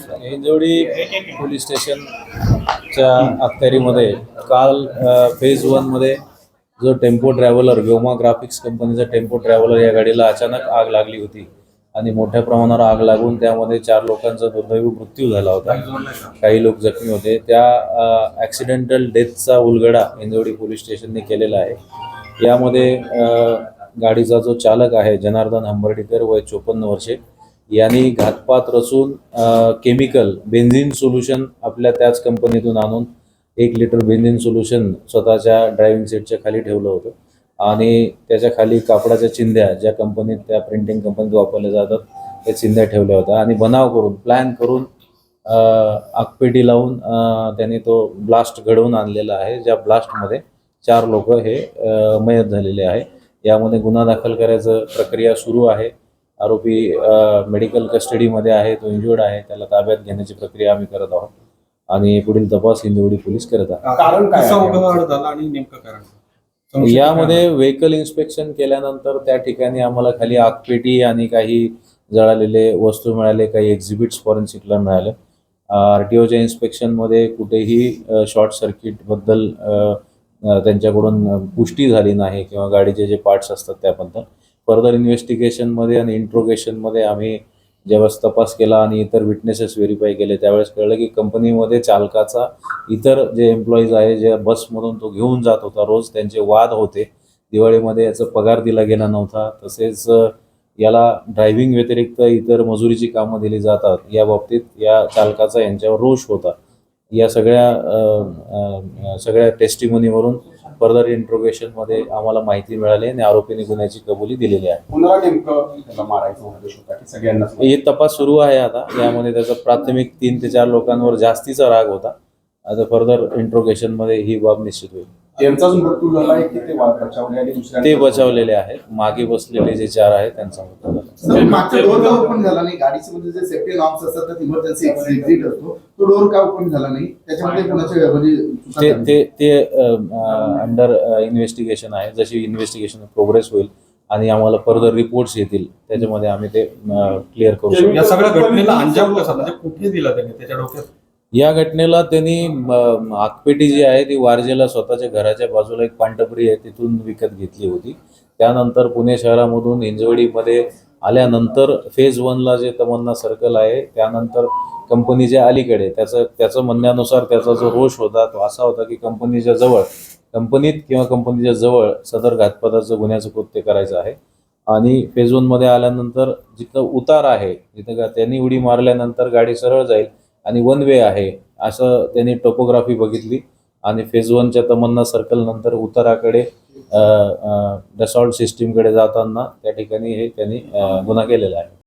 Hinjawadi police स्टेशनच्या अखत्यारीमध्ये काल phase 1 मध्ये जो टेम्पो ट्रॅव्हलर व्योमा ग्राफिक्स कंपनीचा टेम्पो ट्रॅव्हलर या गाडीला अचानक आग लागली होती आणि मोठ्या प्रमाणावर आग लागून त्यामध्ये 4 लोकांचा दुर्दैवी मृत्यू झाला होता. काही लोक जखमी होते. त्या ॲक्सिडेंटल डेथचा उलगडा हिंजवडी पोलीस स्टेशनने केलेला आहे. यामध्ये गाडीचा जो चालक आहे जनार्दन हंबर्डीकर वय 54 वर्षे यांनी घातपात रचून केमिकल बेन्झिन सोल्युशन आपल्या त्याच कंपनीतून आणून 1 लिटर बेन्झिन सोल्युशन स्वतःच्या ड्रायव्हिंग सीटच्या खाली ठेवलं होतं आणि त्याच्या खाली कापडाच्या चिंध्या ज्या कंपनीत त्या प्रिंटिंग कंपनीत वापरल्या जातात त्या चिंध्या ठेवल्या होत्या आणि बनाव करून प्लॅन करून आगपेटी लावून त्यांनी तो ब्लास्ट घडवून आणलेला आहे. ज्या ब्लास्टमध्ये 4 लोक हे मयत झालेले आहे. यामध्ये गुन्हा दाखल करायचं प्रक्रिया सुरू आहे. आरोपी मेडिकल कस्टडीमध्ये आहे. तो इंज्युर्ड आहे. त्याला ताब्यात घेण्याची प्रक्रिया आम्ही करत आहोत आणि पुढील तपास हिंजवडी पोलीस करत आहेत. कारण काय झालं आणि नेमकं कारण यामध्ये व्हेकल इन्स्पेक्शन केल्यानंतर त्या ठिकाणी आम्हाला खाली आगपेटी आणि काही जळालेले वस्तू मिळाले, काही एक्झिबिट्स फॉरेन्सिकला मिळाले. RTOच्या इन्स्पेक्शनमध्ये कुठेही शॉर्ट सर्किटबद्दल त्यांच्याकडून पुष्टी झाली नाही किंवा गाडीचे जे पार्ट्स असतात त्याबद्दल. फर्दर इन्व्हेस्टिगेशनमध्ये आणि इंट्रोगेशनमध्ये आम्ही ज्यावेळेस तपास केला आणि इतर विटनेसेस व्हेरीफाय केले त्यावेळेस कळलं की कंपनीमध्ये चालकाचा इतर जे एम्प्लॉईज आहे जे बसमधून तो घेऊन जात होता रोज त्यांचे वाद होते. दिवाळीमध्ये याचा पगार दिला गेला नव्हता. तसेच याला ड्रायव्हिंग व्यतिरिक्त इतर मजुरीची कामं दिली जातात या बाबतीत या चालकाचा यांच्यावर रोष होता. या सगळ्या टेस्टिमोनीवरून फर्दर इंट्रोगेशनमध्ये आम्हाला माहिती मिळाली आणि आरोपीने गुन्ह्याची कबुली दिलेली आहे. हे तपास सुरू आहे आता. यामध्ये त्याचा प्राथमिक 3 ते 4 लोकांवर जास्तीचा राग होता. आता फर्दर इंट्रोगेशनमध्ये ही बाब निश्चित होईल. त्यांचाच मृत्यू झाला आहे की ते बचावलेले आहेत. मागे बसलेले जे 4 आहेत त्यांचा मृत्यू झाला. मागचा डोर का ओपन झाला नाही? गाडीमध्ये जे सेफ्टी नॉर्म्स असतात तर इमर्जन्सी एक्झिट असतो, तो डोर का ओपन झाला नाही? त्याच्यामध्ये कोणाच्या म्हणजे ते अंडर इन्व्हेस्टिगेशन आहे. जशी इन्व्हेस्टिगेशन प्रोग्रेस होईल आणि आम्हाला फर्दर रिपोर्ट्स येतील त्याच्यामध्ये आम्ही ते क्लिअर करू शकतो. या सगळ्या घटनेला अंजाम कसा म्हणजे कुठे दिला त्यांनी त्याच्या डोक्यात? या घटनेला त्यांनी आगपेटी जी आहे ती वारजेला स्वतःच्या घराच्या बाजूला एक पानटपरी आहे तिथून विकत घेतली होती. त्यानंतर पुणे शहरामधून हिंजवडीमध्ये आल्यानंतर फेज 1ला जे तमन्ना सर्कल आहे त्यानंतर कंपनीच्या अलीकडे त्याचं म्हणण्यानुसार त्याचा जो रोष होता तो असा होता की कंपनीत किंवा कंपनीच्या जवळ सदर घातपाताचं गुन्ह्याचं कृत्य करायचं आहे आणि फेज 1मध्ये आल्यानंतर जिथं उतार आहे जिथं त्यांनी उडी मारल्यानंतर गाडी सरळ जाईल आणि 1 वे आहे असं त्यांनी टोपोग्राफी बघितली आणि फेज 1च्या तमन्ना सर्कल नंतर उताराकडे डसॉल्ट सिस्टीमकडे जाताना त्या ठिकाणी हे त्यांनी गुन्हा केलेला आहे.